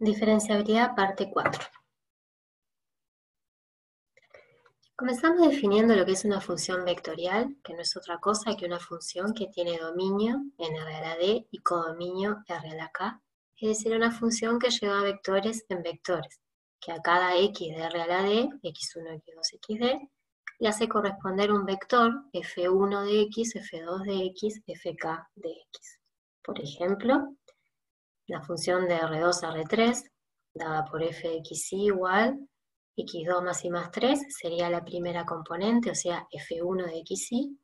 Diferenciabilidad parte 4. Comenzamos definiendo lo que es una función vectorial, que no es otra cosa que una función que tiene dominio n R a la d y codominio r a la k, es decir, una función que lleva vectores en vectores, que a cada x de r a la d, x1, x2, xd, le hace corresponder un vector f1 de x, f2 de x, fk de x. Por ejemplo, la función de R2 a R3, dada por f de xy igual x2 más y más 3, sería la primera componente, o sea, f1 de xy,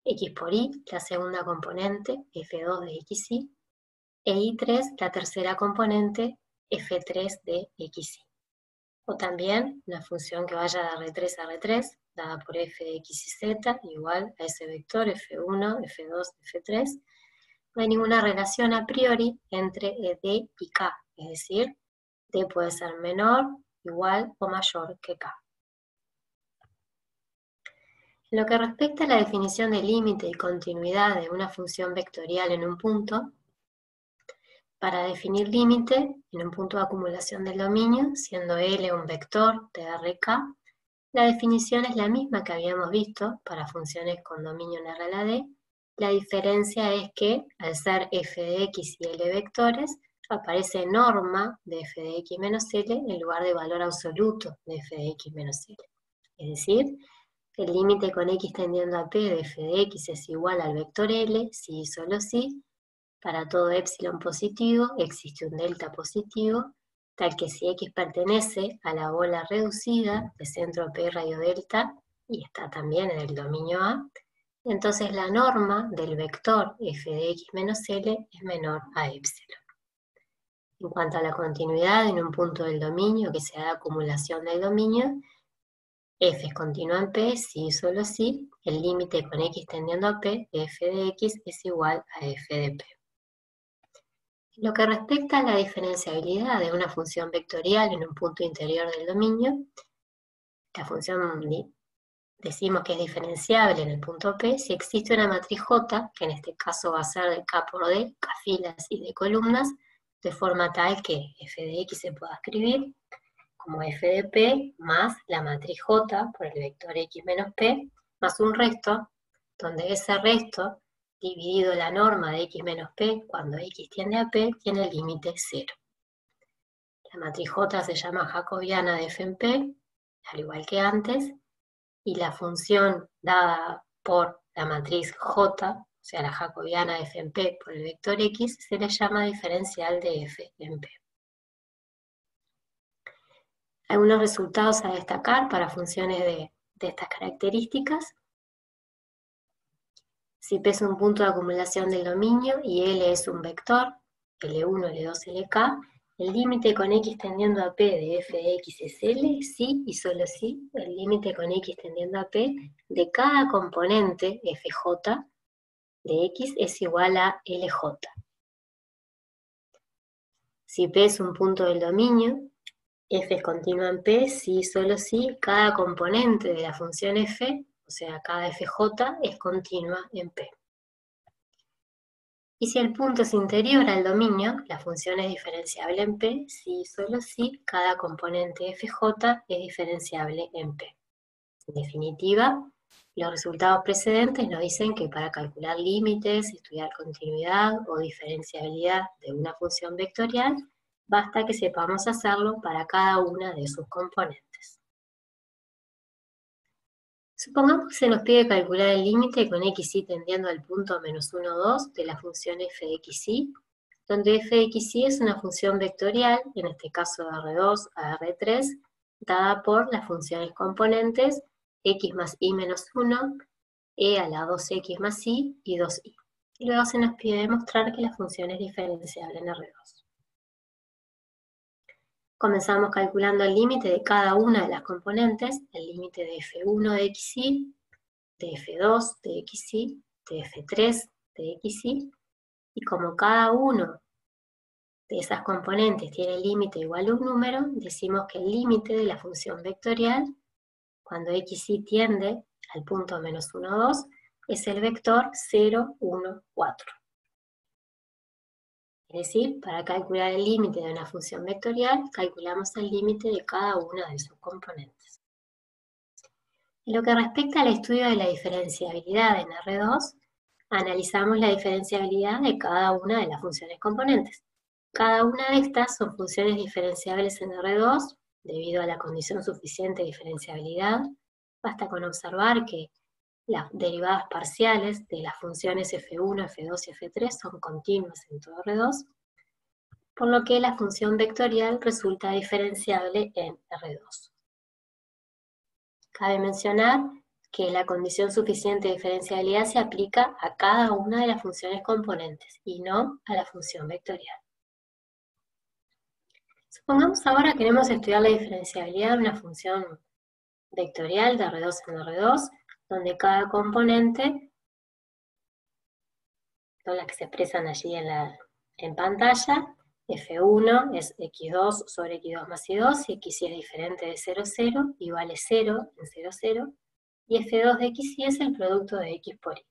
x por y, la segunda componente, f2 de xy, e y3, la tercera componente, f3 de xy. O también la función que vaya de R3 a R3, dada por f de x y z, igual a ese vector f1, f2, f3, no hay ninguna relación a priori entre D y K, es decir, D puede ser menor, igual o mayor que K. En lo que respecta a la definición de límite y continuidad de una función vectorial en un punto, para definir límite en un punto de acumulación del dominio, siendo L un vector de RK, la definición es la misma que habíamos visto para funciones con dominio en R a la D. La diferencia es que, al ser f de x y L vectores, aparece norma de f de x menos L en lugar de valor absoluto de f de x menos L. Es decir, el límite con x tendiendo a p de f de x es igual al vector L si y solo si, para todo epsilon positivo existe un delta positivo, tal que si x pertenece a la bola reducida de centro p radio delta y está también en el dominio A, entonces la norma del vector f de x menos L es menor a epsilon. En cuanto a la continuidad en un punto del dominio que sea de acumulación del dominio, f es continua en P si y solo si el límite con x tendiendo a P de f de x es igual a f de P. Lo que respecta a la diferenciabilidad de una función vectorial en un punto interior del dominio, la función decimos que es diferenciable en el punto P si existe una matriz J, que en este caso va a ser de K por D, K filas y D columnas, de forma tal que f de x se pueda escribir como f de P más la matriz J por el vector x menos P, más un resto, donde ese resto dividido la norma de x menos p cuando x tiende a p tiene el límite 0. La matriz J se llama jacobiana de f en p, al igual que antes, y la función dada por la matriz J, o sea la jacobiana de f en p por el vector x, se le llama diferencial de f en p. Algunos resultados a destacar para funciones de estas características. Si P es un punto de acumulación del dominio y L es un vector, L1, L2, LK, el límite con x tendiendo a P de f de x es L, si y solo si el límite con x tendiendo a P de cada componente FJ de x es igual a LJ. Si P es un punto del dominio, f es continua en P si y solo si cada componente de la función f, o sea, cada FJ, es continua en P. Y si el punto es interior al dominio, la función es diferenciable en P si y solo si cada componente FJ es diferenciable en P. En definitiva, los resultados precedentes nos dicen que para calcular límites, estudiar continuidad o diferenciabilidad de una función vectorial, basta que sepamos hacerlo para cada una de sus componentes. Supongamos que se nos pide calcular el límite con xy tendiendo al punto menos 1, 2 de la función f de xy, donde f de xy es una función vectorial, en este caso de R2 a R3, dada por las funciones componentes x más y menos 1, e a la 2x más y 2y. Y luego se nos pide demostrar que la función es diferenciable en R2. Comenzamos calculando el límite de cada una de las componentes, el límite de f1 de xy, de f2 de xy, de f3 de xy, y como cada uno de esas componentes tiene límite igual a un número, decimos que el límite de la función vectorial, cuando xy tiende al punto menos 1, 2, es el vector 0, 1, 4. Es decir, para calcular el límite de una función vectorial, calculamos el límite de cada una de sus componentes. En lo que respecta al estudio de la diferenciabilidad en R2, analizamos la diferenciabilidad de cada una de las funciones componentes. Cada una de estas son funciones diferenciables en R2 debido a la condición suficiente de diferenciabilidad. Basta con observar que las derivadas parciales de las funciones f1, f2 y f3 son continuas en todo R2, por lo que la función vectorial resulta diferenciable en R2. Cabe mencionar que la condición suficiente de diferenciabilidad se aplica a cada una de las funciones componentes y no a la función vectorial. Supongamos ahora que queremos estudiar la diferenciabilidad de una función vectorial de R2 en R2, donde cada componente, son las que se expresan allí en pantalla, f1 es x2 sobre x2 más y2, y x es diferente de 0, 0, y vale 0 en 0, 0, y f2 de x es el producto de x por y.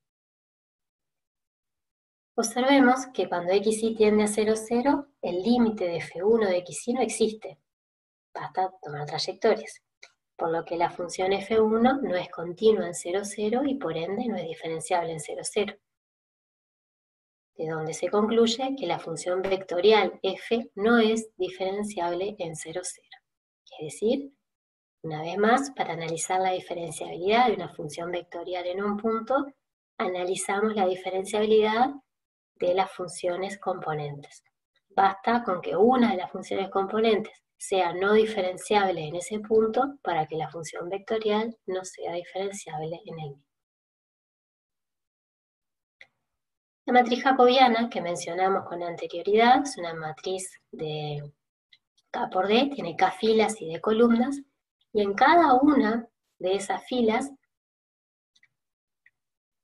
Observemos que cuando xy tiende a 0, 0, el límite de f1 de xy no existe. Basta tomar trayectorias. Por lo que la función f1 no es continua en 0, 0 y por ende no es diferenciable en 0, 0. De donde se concluye que la función vectorial f no es diferenciable en 0, 0. Es decir, una vez más, para analizar la diferenciabilidad de una función vectorial en un punto, analizamos la diferenciabilidad de las funciones componentes. Basta con que una de las funciones componentes sea no diferenciable en ese punto para que la función vectorial no sea diferenciable en el mismo. La matriz jacobiana que mencionamos con anterioridad es una matriz de K por D, tiene K filas y D columnas, y en cada una de esas filas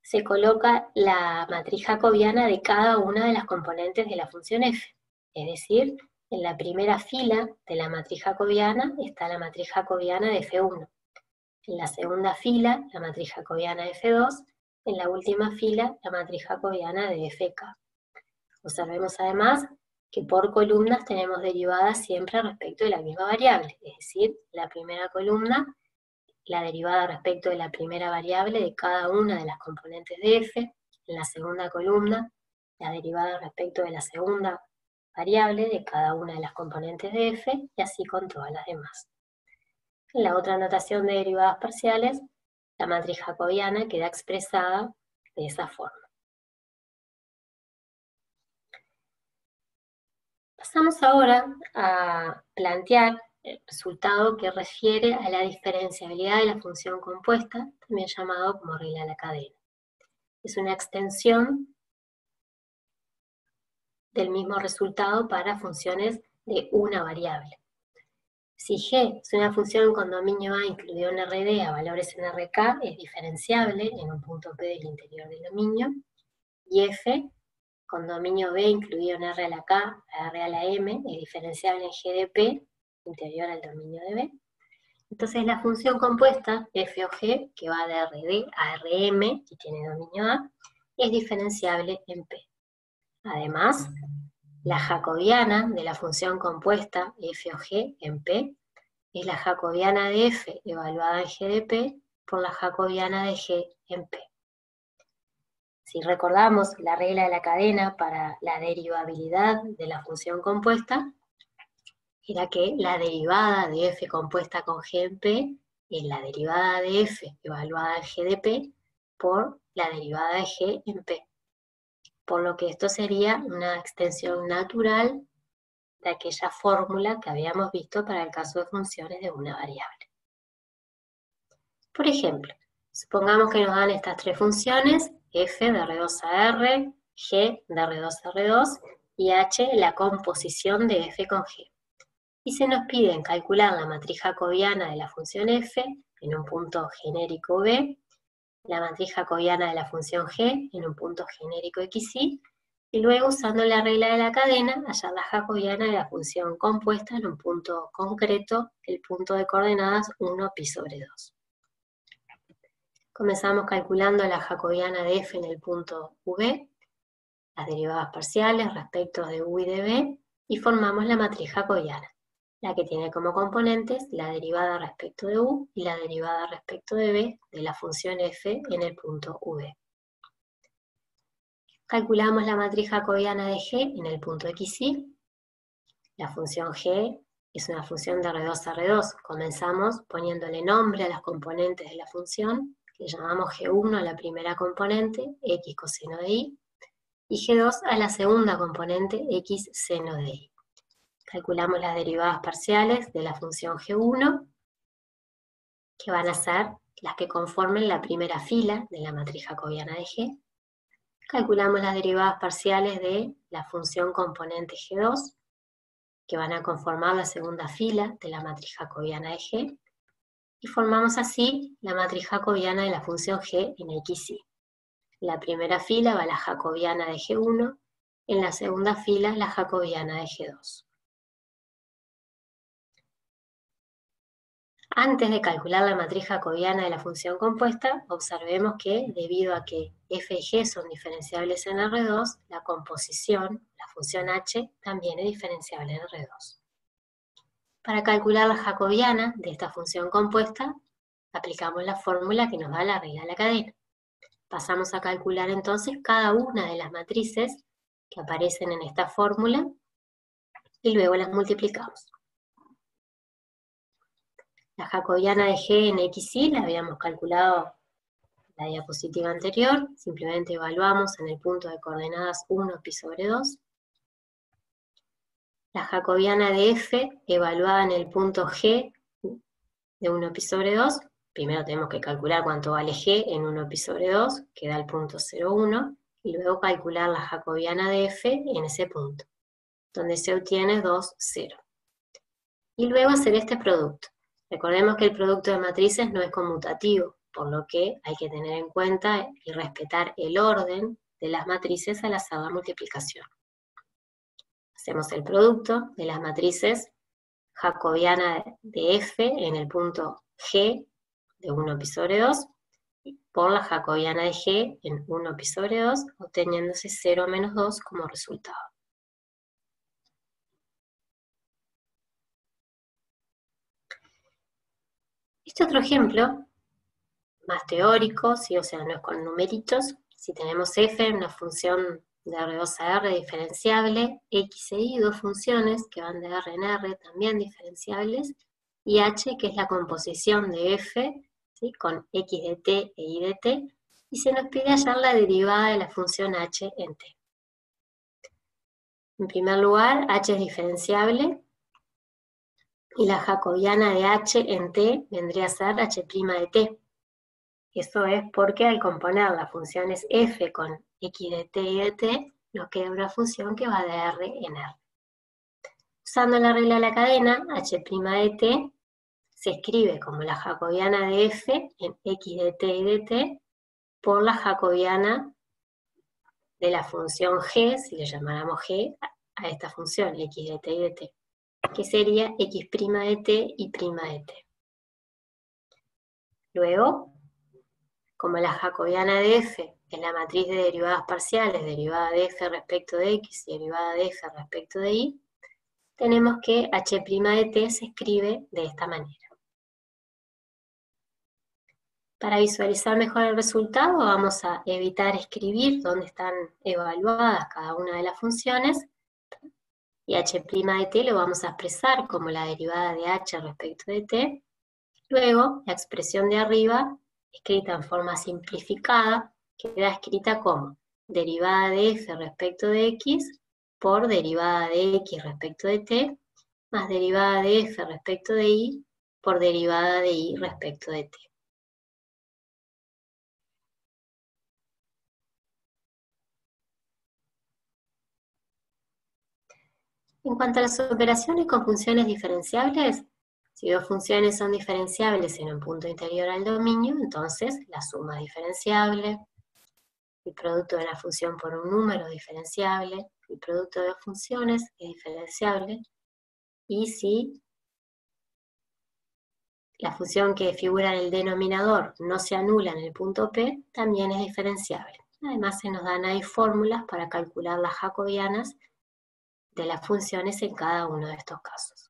se coloca la matriz jacobiana de cada una de las componentes de la función f. Es decir, en la primera fila de la matriz jacobiana está la matriz jacobiana de f1. En la segunda fila, la matriz jacobiana de f2. En la última fila, la matriz jacobiana de fk. Observemos además que por columnas tenemos derivadas siempre respecto de la misma variable. Es decir, la primera columna, la derivada respecto de la primera variable de cada una de las componentes de f. En la segunda columna, la derivada respecto de la segunda variable de cada una de las componentes de f, y así con todas las demás. En la otra notación de derivadas parciales, la matriz jacobiana queda expresada de esa forma. Pasamos ahora a plantear el resultado que refiere a la diferenciabilidad de la función compuesta, también llamado como regla de la cadena. Es una extensión del mismo resultado para funciones de una variable. Si G es una función con dominio A incluido en Rd a valores en Rk, es diferenciable en un punto P del interior del dominio, y F con dominio B incluido en R a la K, a R a la M, es diferenciable en G de P, interior al dominio de B. Entonces la función compuesta, f o g, que va de Rd a Rm y tiene dominio A, es diferenciable en P. Además, la jacobiana de la función compuesta f o g en P es la jacobiana de f evaluada en G de P por la jacobiana de G en P. Si recordamos la regla de la cadena para la derivabilidad de la función compuesta, era que la derivada de f compuesta con g en p es la derivada de f evaluada en g de p por la derivada de g en p. Por lo que esto sería una extensión natural de aquella fórmula que habíamos visto para el caso de funciones de una variable. Por ejemplo, supongamos que nos dan estas tres funciones, f de R2 a R, g de R2 a R2 y h la composición de f con g. Y se nos pide calcular la matriz jacobiana de la función f en un punto genérico b, la matriz jacobiana de la función g en un punto genérico xy, y luego usando la regla de la cadena, hallar la jacobiana de la función compuesta en un punto concreto, el punto de coordenadas 1 pi sobre 2. Comenzamos calculando la jacobiana de f en el punto v. las derivadas parciales respecto de u y de b, y formamos la matriz jacobiana, la que tiene como componentes la derivada respecto de u y la derivada respecto de b de la función f en el punto UB. Calculamos la matriz jacobiana de g en el punto xy. La función g es una función de R2 a R2. Comenzamos poniéndole nombre a las componentes de la función, que llamamos G1 a la primera componente, x coseno de y G2 a la segunda componente, x seno de y. Calculamos las derivadas parciales de la función G1, que van a ser las que conformen la primera fila de la matriz jacobiana de G. Calculamos las derivadas parciales de la función componente G2, que van a conformar la segunda fila de la matriz jacobiana de G, y formamos así la matriz jacobiana de la función G en xy. En la primera fila va la jacobiana de G1, en la segunda fila la jacobiana de G2. Antes de calcular la matriz jacobiana de la función compuesta, observemos que, debido a que f y g son diferenciables en R2, la composición, la función h, también es diferenciable en R2. Para calcular la jacobiana de esta función compuesta, aplicamos la fórmula que nos da la regla de la cadena. Pasamos a calcular entonces cada una de las matrices que aparecen en esta fórmula y luego las multiplicamos. La jacobiana de g en xy la habíamos calculado en la diapositiva anterior, simplemente evaluamos en el punto de coordenadas 1 pi sobre 2. La jacobiana de f evaluada en el punto g de 1 pi sobre 2, primero tenemos que calcular cuánto vale g en 1 pi sobre 2, que da el punto 0,1, y luego calcular la jacobiana de f en ese punto, donde se obtiene 2, 0. Y luego hacer este producto. Recordemos que el producto de matrices no es conmutativo, por lo que hay que tener en cuenta y respetar el orden de las matrices al hacer la multiplicación. Hacemos el producto de las matrices jacobiana de f en el punto g de 1 pi sobre 2 por la jacobiana de g en 1 pi sobre 2, obteniéndose 0 menos 2 como resultado. Este otro ejemplo, más teórico, ¿sí? O sea, no es con numeritos. Si tenemos f, una función de R2 a R diferenciable, x e y, dos funciones que van de R en R también diferenciables, y h, que es la composición de f, ¿sí? Con x de t e y de t, y se nos pide hallar la derivada de la función h en t. En primer lugar, h es diferenciable, y la jacobiana de h en t vendría a ser h' de t. Eso es porque al componer las funciones f con x de t y de t, nos queda una función que va de R en R. Usando la regla de la cadena, h' de t se escribe como la jacobiana de f en x de t y de t por la jacobiana de la función g, si le llamáramos g, a esta función x de t y de t, que sería x' de t y prima de t. Luego, como la jacobiana de f es la matriz de derivadas parciales, derivada de f respecto de x y derivada de f respecto de y, tenemos que h' de t se escribe de esta manera. Para visualizar mejor el resultado, vamos a evitar escribir dónde están evaluadas cada una de las funciones, y h' de t lo vamos a expresar como la derivada de h respecto de t. Luego, la expresión de arriba, escrita en forma simplificada, queda escrita como derivada de f respecto de x por derivada de x respecto de t, más derivada de f respecto de y por derivada de y respecto de t. En cuanto a las operaciones con funciones diferenciables, si dos funciones son diferenciables en un punto interior al dominio, entonces la suma es diferenciable, el producto de la función por un número es diferenciable, el producto de dos funciones es diferenciable, y si la función que figura en el denominador no se anula en el punto P, también es diferenciable. Además se nos dan ahí fórmulas para calcular las jacobianas de las funciones en cada uno de estos casos.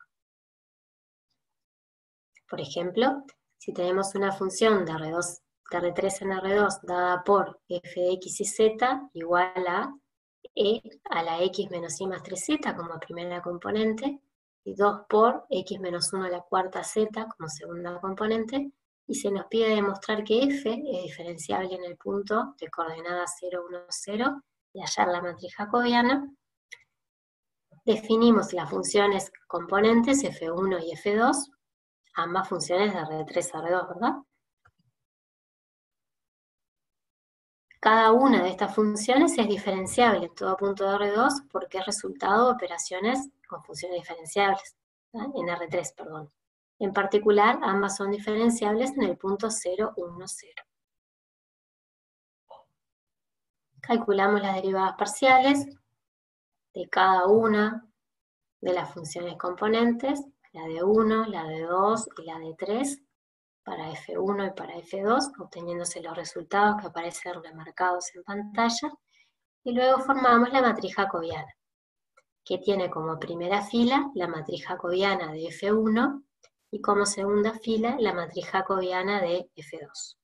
Por ejemplo, si tenemos una función de R3 en R2 dada por f de x y z igual a e a la x menos y más 3z como primera componente, y 2 por x menos 1 a la cuarta z como segunda componente, y se nos pide demostrar que f es diferenciable en el punto de coordenadas 0, 1, 0, y hallar la matriz jacobiana. Definimos las funciones componentes f1 y f2, ambas funciones de R3 a R2, ¿verdad? Cada una de estas funciones es diferenciable en todo punto de R2 porque es resultado de operaciones con funciones diferenciables, ¿no? En R3, perdón. En particular, ambas son diferenciables en el punto 0, 1, 0. Calculamos las derivadas parciales de cada una de las funciones componentes, la de 1, la de 2 y la de 3, para F1 y para F2, obteniéndose los resultados que aparecen remarcados en pantalla, y luego formamos la matriz jacobiana, que tiene como primera fila la matriz jacobiana de F1 y como segunda fila la matriz jacobiana de F2.